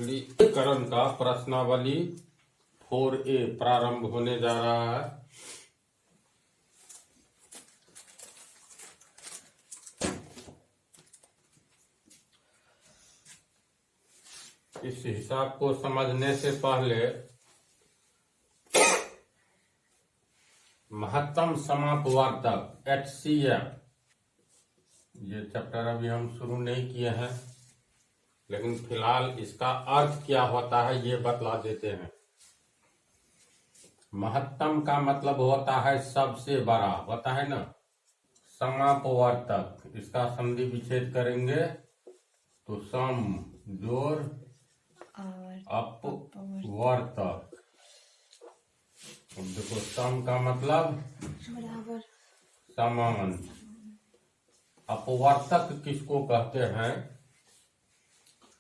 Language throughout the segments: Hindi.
सरलीकरण का प्रश्नावली 4A प्रारंभ होने जा रहा है। इस हिसाब को समझने से पहले महत्तम समापवर्तक HCF, ये चैप्टर अभी हम शुरू नहीं किए हैं, लेकिन फिलहाल इसका अर्थ क्या होता है ये बतला देते हैं। महत्तम का मतलब होता है सबसे बड़ा, होता है ना। समापवर्तक, इसका संधि विच्छेद करेंगे तो सम जोड़ अपवर्तक। अब देखो सम का मतलब बराबर, समान। अपवर्तक किसको कहते हैं?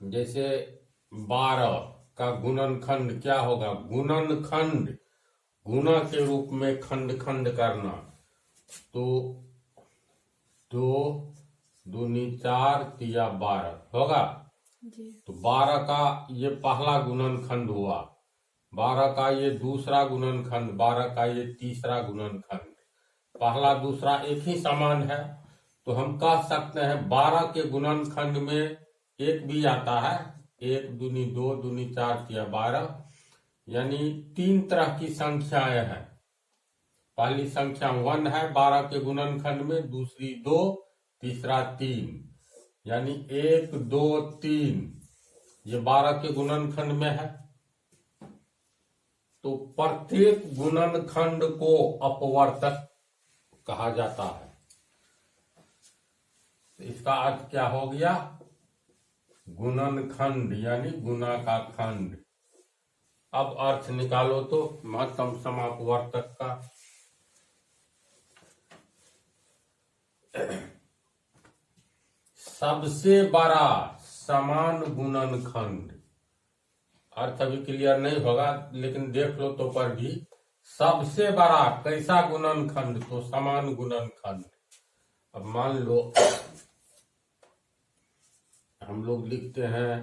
जैसे 12 का गुणनखंड क्या होगा? गुणनखंड, गुणा के रूप में खंड खंड करना। तो 2 दूनी 4 तिया 12 होगा। तो 12 का ये पहला गुणनखंड हुआ, 12 का ये दूसरा गुणनखंड, 12 का ये तीसरा गुणनखंड। पहला दूसरा एक ही समान है, तो हम कह सकते हैं 12 के गुणनखंड में एक भी आता है। 1 दूनी 2 दूनी 4 तिया 12, यानी 3 तरह की संख्याएं हैं। पहली संख्या 1 है 12 के गुणनखंड में, दूसरी 2, तीसरा 3, यानी 1 2 3 ये 12 के गुणनखंड में है। तो प्रत्येक गुणनखंड को अपवर्तक कहा जाता है। तो इसका अर्थ क्या हो गया? गुणनखंड यानी गुना का खंड। अब अर्थ निकालो तो महत्तम समापवर्तक का। सबसे बड़ा समान गुणनखंड। अर्थ अभी क्लियर नहीं होगा, लेकिन देख लो तो पर भी। सबसे बड़ा कैसा गुणनखंड? तो समान गुणनखंड। अब मान लो हम लोग लिखते हैं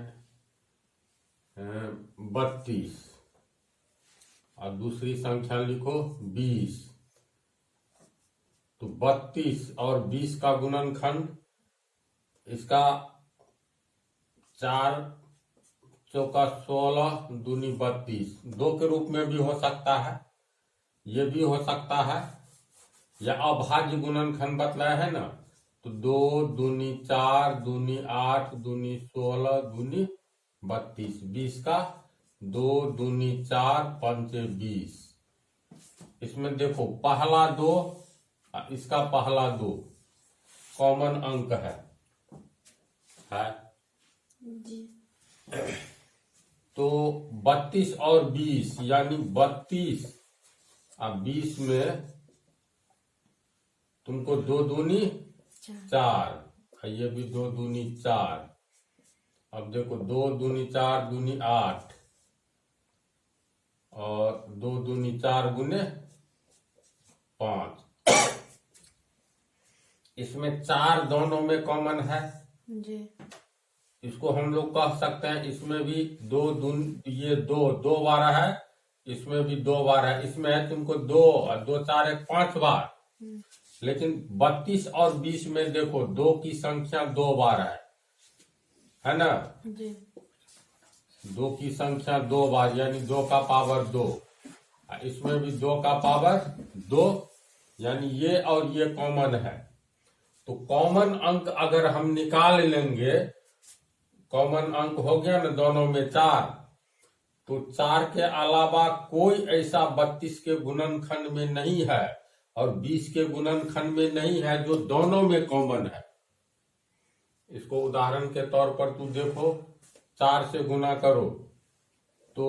32 और दूसरी संख्या लिखो 20। तो 32 और 20 का गुणनखंड, इसका 4 चौका 16 दूनी 32, 2 के रूप में भी हो सकता है, ये भी हो सकता है, या अभाज्य गुणनखंड बतलाया है ना। तो 2 दूनी 4 दूनी 8 दूनी 16 दूनी 32, 20 का 2 दूनी 4 पंचे 20। इसमें देखो पहला 2, इसका पहला 2 कॉमन अंक है जी। तो 32 और 20 यानी 32 और 20 में तुमको 2 दूनी 4, ये भी 2 दूनी 4। अब देखो 2 दूनी 4 दूनी 8 और 2 दूनी 4 गुने 5। इसमें 4 दोनों में कॉमन है जी। इसको हम लोग कह सकते हैं इसमें भी 2 दून, ये 2 बार है, इसमें भी 2 बार है। इसमें है तुमको 2 और 2 4 1 5 बार। लेकिन 32 और 20 में देखो 2 की संख्या 2 बार है ना जी। 2 की संख्या 2 बार, यानी 2 का पावर 2। इसमें भी 2 का पावर 2, यानी ये और ये कॉमन है। तो कॉमन अंक अगर हम निकाल लेंगे, कॉमन अंक हो गया ना दोनों में 4, तो 4 के अलावा कोई ऐसा 32 के गुणनखंड में नहीं है और 20 के गुणनखंड में नहीं है जो दोनों में कॉमन है। इसको उदाहरण के तौर पर तू देखो, 4 से गुना करो तो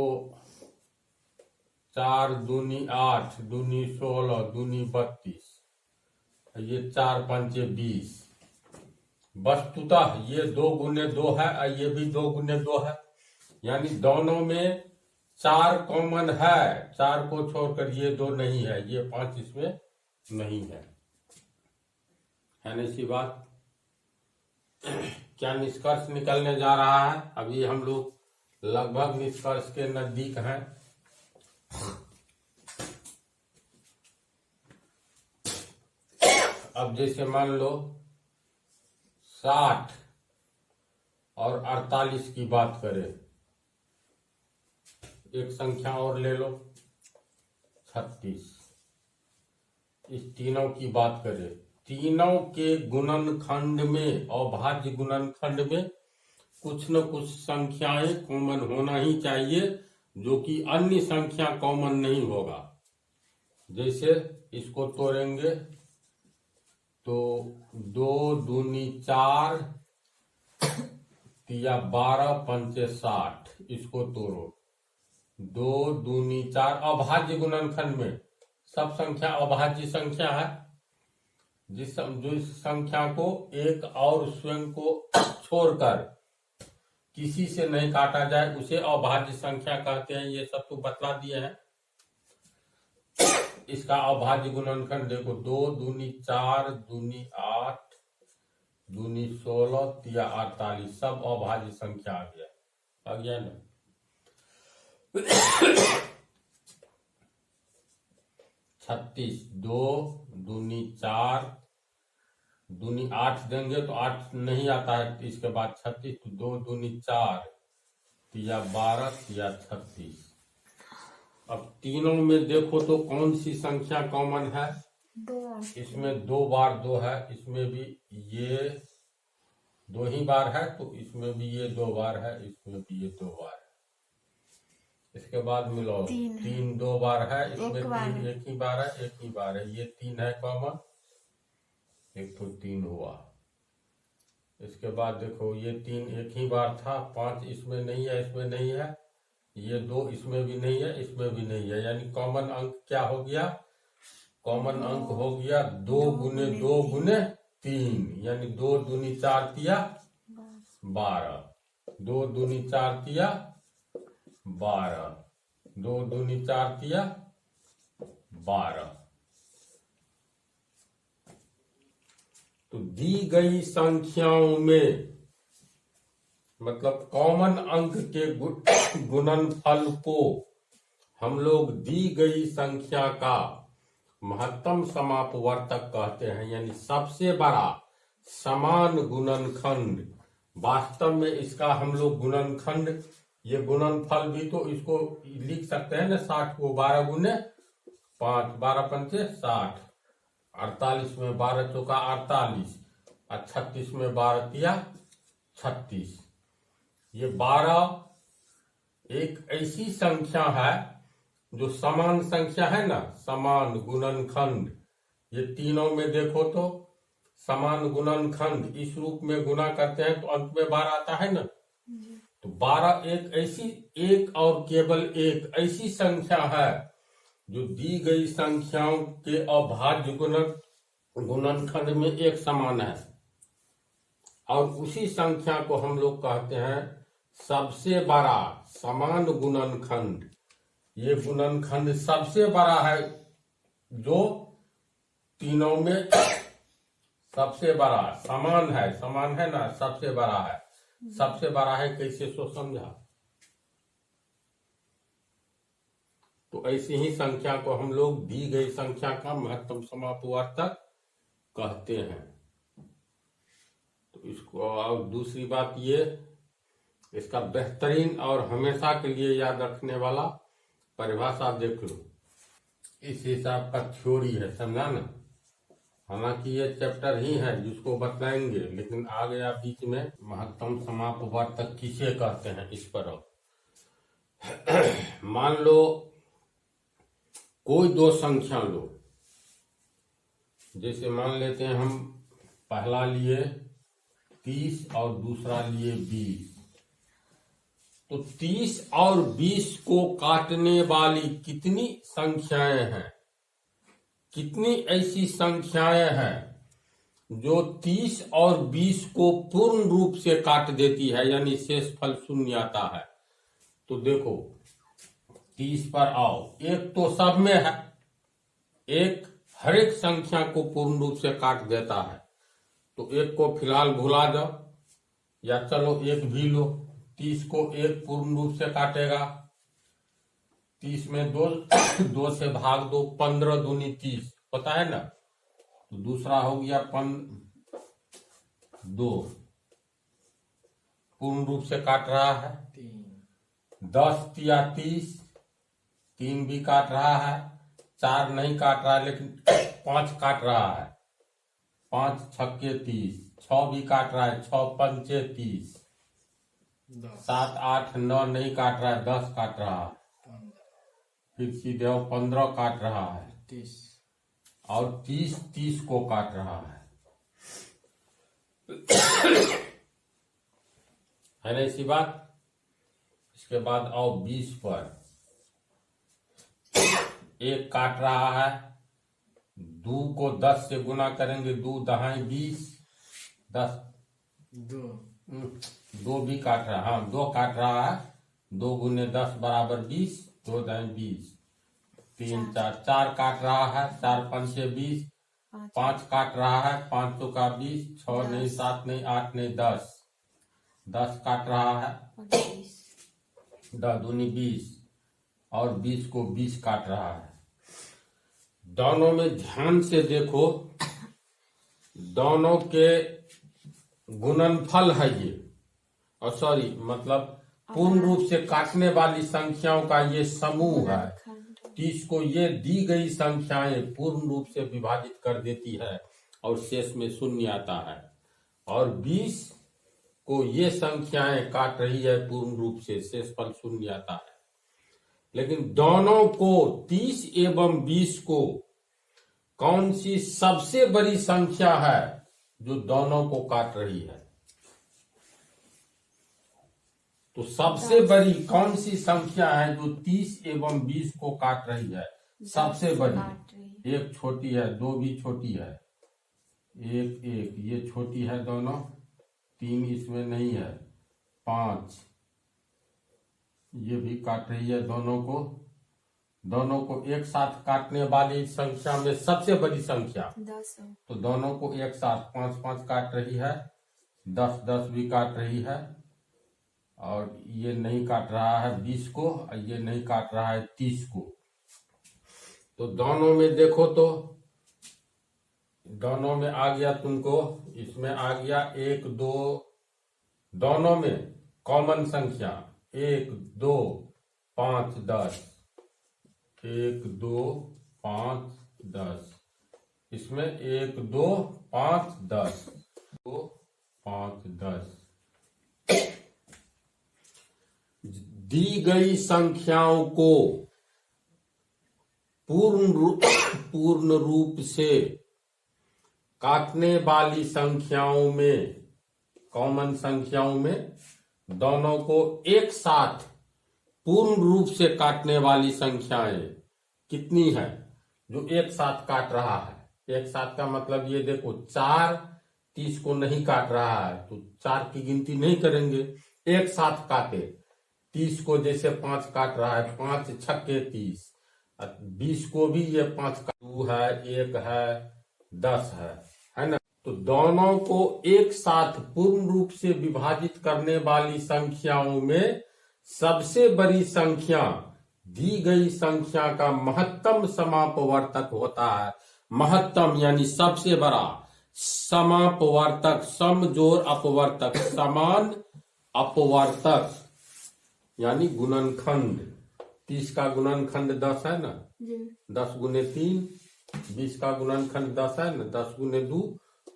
4 दूनी 8 दूनी 16 दूनी 32, ये 4 पंचे 20। वस्तुतः ये 2 गुने 2 है और ये भी 2 गुने 2 है, यानी दोनों में 4 कॉमन है। 4 को छोड़कर ये 2 नहीं है, ये 5 इसमें नहीं है ना सी बात। क्या निष्कर्ष निकलने जा रहा है? अभी हम लोग लगभग निष्कर्ष के नजदीक हैं। अब जैसे मान लो 60 और 48 की बात करें, एक संख्या और ले लो 36। इस तीनों की बात करें, तीनों के गुणनखंड में और भाज्य गुणनखंड में कुछ न कुछ संख्याएं कॉमन होना ही चाहिए, जो कि अन्य संख्या कॉमन नहीं होगा। जैसे इसको तोड़ेंगे तो 2 दूनी 4 या 12 पंचे 60, इसको तोड़ो 2 दूनी 4। अभाज्य गुणनखंड में सब संख्या अभाज्य संख्या है। जो इस संख्या को एक और स्वयं को छोड़कर किसी से नहीं काटा जाए उसे अभाज्य संख्या कहते हैं। ये सब तो बतला दिए हैं। इसका अभाज्य गुणनखंड देखो, 2 दूनी 4 दूनी 8 दूनी 16 या 48, सब अभाज्य संख्या आ गया ना। 36, 2 दूनी 4 दूनी 8 देंगे तो 8 नहीं आता है। इसके बाद 36, तो 2 दूनी 4 या 12 या 36। अब तीनों में देखो तो कौन सी संख्या कॉमन है? 2। इसमें 2 बार 2 है, इसमें भी ये 2 ही बार है, तो इसमें भी ये 2 बार है, इसमें भी ये 2 बार है। इसके बाद मिलाओ, 3 2 बार है, इसमें 3 एक ही बार है, एक ही बार है। ये 3 है कॉमन, एक तो 3 हुआ। इसके बाद देखो ये 3 एक ही बार था, 5 इसमें नहीं है, इसमें नहीं है। ये 2 इसमें भी नहीं है, इसमें भी नहीं है। यानी कॉमन अंक क्या हो गया? कॉमन अंक हो गया 2 गुने 2 गुने 3, यानी 2 दूनी 4 तिया 12, 2 दूनी 4 तिया 12, 2 दूनी 4 तिया 12। तो दी गई संख्याओं में मतलब कॉमन अंक के गुणनफल को हम लोग दी गई संख्या का महत्तम समापवर्तक कहते हैं। यानी सबसे बड़ा समान गुणनखंड। वास्तव में इसका हम लोग गुणनखंड, ये गुणनफल भी तो इसको लिख सकते हैं ना, 60 को 12 गुने 5, 12 पंचे 60, 48 में 12 चौका 48 और 36 में 12 तिया 36। ये 12 एक ऐसी संख्या है जो समान संख्या है ना, समान गुणनखंड। ये तीनों में देखो तो समान गुणनखंड, इस रूप में गुना करते हैं तो अंत में 12 आता है ना। तो 12 एक ऐसी, एक और केवल एक ऐसी संख्या है जो दी गई संख्याओं के अभाज्य गुणनखंड में एक समान है। और उसी संख्या को हम लोग कहते हैं सबसे बड़ा समान गुणनखंड। ये गुणनखंड सबसे बड़ा है, जो तीनों में सबसे बड़ा समान है ना, सबसे बड़ा है। सबसे बड़ा है कैसे, सो समझा? तो ऐसी ही संख्या को हम लोग दी गई संख्या का महत्तम समापवर्तक कहते हैं। तो इसको, और दूसरी बात ये, इसका बेहतरीन और हमेशा के लिए याद रखने वाला परिभाषा देख लो। इस हिसाब का थ्योरी है, समझा ना। हालांकि ये चैप्टर ही है जिसको बताएंगे, लेकिन आ गया बीच में महत्तम समापवर्तक किसे कहते हैं इस पर। मान लो कोई दो संख्या लो, जैसे मान लेते हैं हम पहला लिए 30 और दूसरा लिए 20। तो 30 और 20 को काटने वाली कितनी संख्याएं हैं? कितनी ऐसी संख्याएं हैं जो 30 और 20 को पूर्ण रूप से काट देती है, यानी शेषफल शून्य आता है? तो देखो 30 पर आओ, एक तो सब में है, एक हर एक संख्या को पूर्ण रूप से काट देता है। तो एक को फिलहाल भुला जाओ, या चलो एक भी लो, 30 को 1 पूर्ण रूप से काटेगा, 30 में 2 2 से भाग दो, 15 दूनी 30 पता है ना। तो दूसरा हो गया 2 पूर्ण रूप से काट रहा है, 10 तिया 30, 3 भी काट रहा है, 4 नहीं काट रहा है लेकिन 5 काट रहा है, 5 छक्के 30, 6 भी काट रहा है, 6 पंचे 30, 7 8 9 नहीं काट रहा है, 10 काट रहा है, फिर सीधे 15 काट रहा है, 30 और 30 को काट रहा है है ना इसी बात। इसके बाद आओ 20 पर, 1 काट रहा है, 2 को 10 से गुना करेंगे, 2 दहाई 20, 10 2 भी काट रहा है, हाँ 2 काट रहा है, 2 गुने 10 बराबर 20, 2 दहाई 20, 3 4 4 काट रहा है, 4 पंचे 20, 5 काट रहा है, 5 का 20, 6 नहीं 7 नहीं 8 नहीं 10, 10 काट रहा है, 10 दूनी 20, और 20 को 20 काट रहा है। दोनों में ध्यान से देखो, दोनों के गुणनफल है ये, और सॉरी मतलब पूर्ण रूप से काटने वाली संख्याओं का ये समूह है। 30 को ये दी गई संख्याएं पूर्ण रूप से विभाजित कर देती है और शेष में शून्य आता है, और 20 को ये संख्याएं काट रही है पूर्ण रूप से, शेष फल शून्य आता है। लेकिन दोनों को 30 एवं 20 को कौन सी सबसे बड़ी संख्या है जो दोनों को काट रही है? तो सबसे बड़ी कौन सी संख्या है जो 30 एवं 20 को काट रही है? सबसे बड़ी, एक छोटी है, 2 भी छोटी है, एक ये छोटी है दोनों, 3 इसमें नहीं है, 5 ये भी काट रही है दोनों को। दोनों को एक साथ काटने वाली संख्या में सबसे बड़ी संख्या 10 है। तो दोनों को एक साथ 5 5 काट रही है, 10 10 भी काट रही है, और ये नहीं काट रहा है 20 को, और ये नहीं काट रहा है 30 को। तो दोनों में देखो तो दोनों में आ गया तुमको, इसमें आ गया 1 2, दोनों में कॉमन संख्या 1 2 5 10, 1 2 5 10, इसमें 1 2 5 10, 2 5 10। दी गई संख्याओं को पूर्ण रूप से काटने वाली संख्याओं में, कॉमन संख्याओं में दोनों को एक साथ पूर्ण रूप से काटने वाली संख्याएं कितनी है जो एक साथ काट रहा है? एक साथ का मतलब ये देखो, 4 30 को नहीं काट रहा है तो 4 की गिनती नहीं करेंगे, एक साथ काटे। 30 को जैसे 5 काट रहा है, 5 छक्के 30, 20 को भी ये 5 का 2 है, 1 है, 10 है ना। तो दोनों को एक साथ पूर्ण रूप से विभाजित करने वाली संख्याओं में सबसे बड़ी संख्या दी गई संख्या का महत्तम समापवर्तक होता है। महत्तम यानी सबसे बड़ा, समापवर्तक समजोड़ अपवर्तक, समान अपवर्तक यानी गुणनखंड। 30 का गुणनखंड 10 है ना, 10 गुने 3, 20 का गुणनखंड 10 है ना, 10 गुने 2।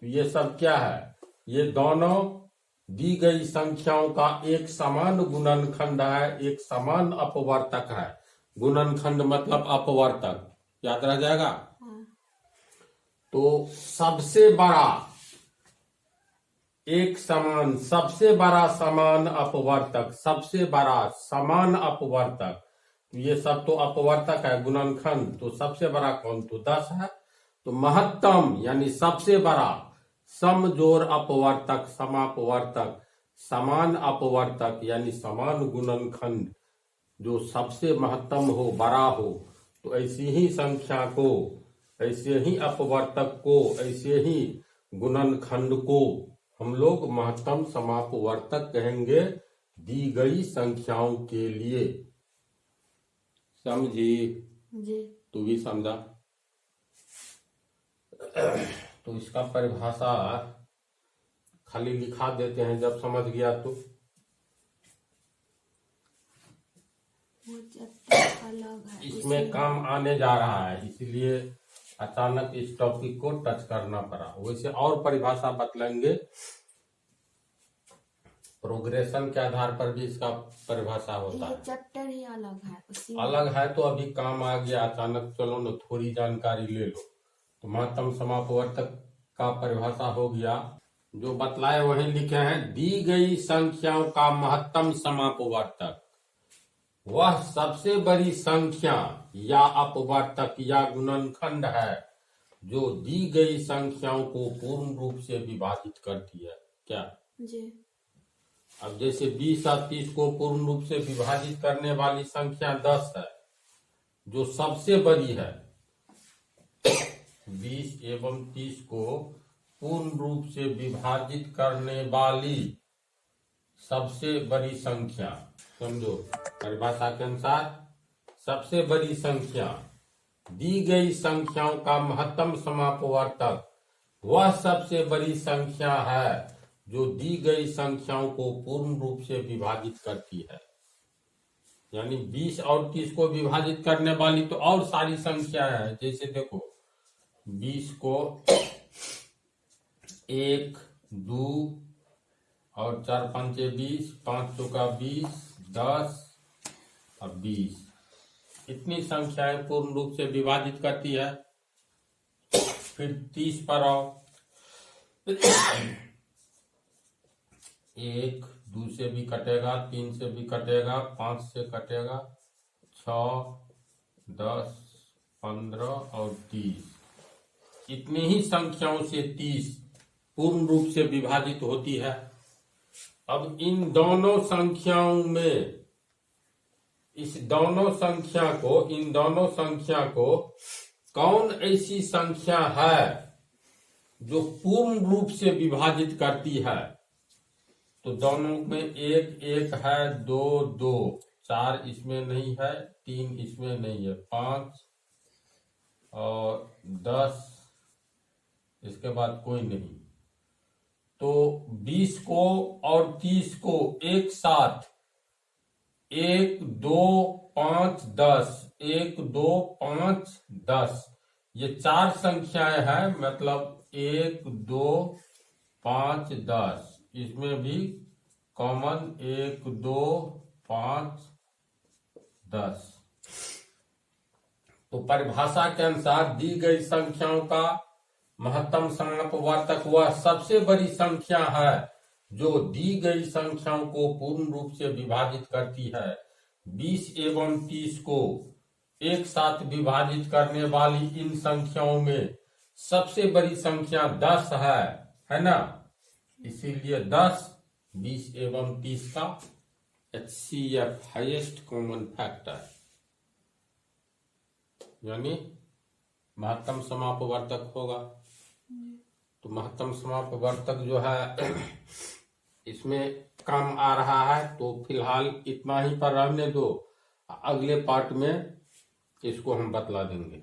ये सब क्या है? ये दोनों दी गई संख्याओं का एक समान गुणनखंड है, एक समान अपवर्तक है। गुणनखंड मतलब अपवर्तक, याद रह जाएगा। तो सबसे बड़ा एक समान, सबसे बड़ा समान अपवर्तक, सबसे बड़ा समान अपवर्तक, ये सब तो अपवर्तक है गुणनखंड। तो सबसे बड़ा कौन? तो 10 है। तो महत्तम यानी सबसे बड़ा समजोड़ अपवर्तक, समापवर्तक, समान अपवर्तक यानी समान गुणनखंड जो सबसे महत्तम हो, बड़ा हो। तो ऐसी ही संख्या को, ऐसे ही अपवर्तक को, ऐसे ही गुणनखंड को हम लोग महत्तम समापवर्तक कहेंगे, दी गई संख्याओं के लिए। समझी? जी। तू भी समझा? तो इसका परिभाषा खाली लिखा देते हैं, जब समझ गया तो। वो चैप्टर अलग है, इसमें काम आने जा रहा है, इसलिए अचानक इस टॉपिक को टच करना पड़ा। वैसे और परिभाषा बतलाएंगे, प्रोग्रेशन के आधार पर भी इसका परिभाषा होता ये है। चैप्टर ही अलग है, उसी में। अलग है तो अभी काम आ गया अचानक, चलो न थोड़ी जानकारी ले लो। तो महत्तम समापवर्तक का परिभाषा हो गया, जो बतलाए वही लिखे हैं। दी गई संख्याओं का महत्तम समापवर्तक वह सबसे बड़ी संख्या या अपवर्तक या गुणनखंड है जो दी गई संख्याओं को पूर्ण रूप से विभाजित करती है। क्या? जी। अब जैसे 20 और 30 को पूर्ण रूप से विभाजित करने वाली संख्या 10 है, जो सबसे बड़ी है। 20 एवं 30 को पूर्ण रूप से विभाजित करने वाली सबसे बड़ी संख्या, समझो परिभाषा के अनुसार सबसे बड़ी संख्या, दी गई संख्याओं का महत्तम समापवर्तक वह सबसे बड़ी संख्या है जो दी गई संख्याओं को पूर्ण रूप से विभाजित करती है। यानी 20 और 30 को विभाजित करने वाली तो और सारी संख्या है। जैसे देखो 20 को 1, 2 और 4 पंचे 20, 5 चौका 20, 10 और 20, इतनी संख्याएं पूर्ण रूप से विभाजित करती है। फिर 30 पर आओ, 1, 2 से भी कटेगा, 3 से भी कटेगा, 5 से कटेगा, 6, 10, 15 और 30, इतनी ही संख्याओं से 30 पूर्ण रूप से विभाजित होती है। अब इन दोनों संख्याओं में इन दोनों संख्या को कौन ऐसी संख्या है जो पूर्ण रूप से विभाजित करती है? तो दोनों में 1 1 है, 2 2, 4 इसमें नहीं है, 3 इसमें नहीं है, 5 और 10 इसके बाद कोई नहीं। तो 20 को और 30 को एक साथ 1 2 5 10, 1 2 5 10, ये 4 संख्याएं हैं, मतलब 1 2 5 10, इसमें भी कॉमन 1 2 5 10। तो परिभाषा के अनुसार दी गई संख्याओं का महत्तम समापवर्तक वह सबसे बड़ी संख्या है जो दी गई संख्याओं को पूर्ण रूप से विभाजित करती है। 20 एवं 30 को एक साथ विभाजित करने वाली इन संख्याओं में सबसे बड़ी संख्या 10 है ना? इसीलिए 10, 20 एवं 30 का HCF हाईएस्ट कॉमन फैक्टर यानी महत्तम समापवर्तक होगा। तो महत्तम समापवर्तक जो है इसमें काम आ रहा है, तो फिलहाल इतना ही पर रहने दो, अगले पार्ट में इसको हम बतला देंगे।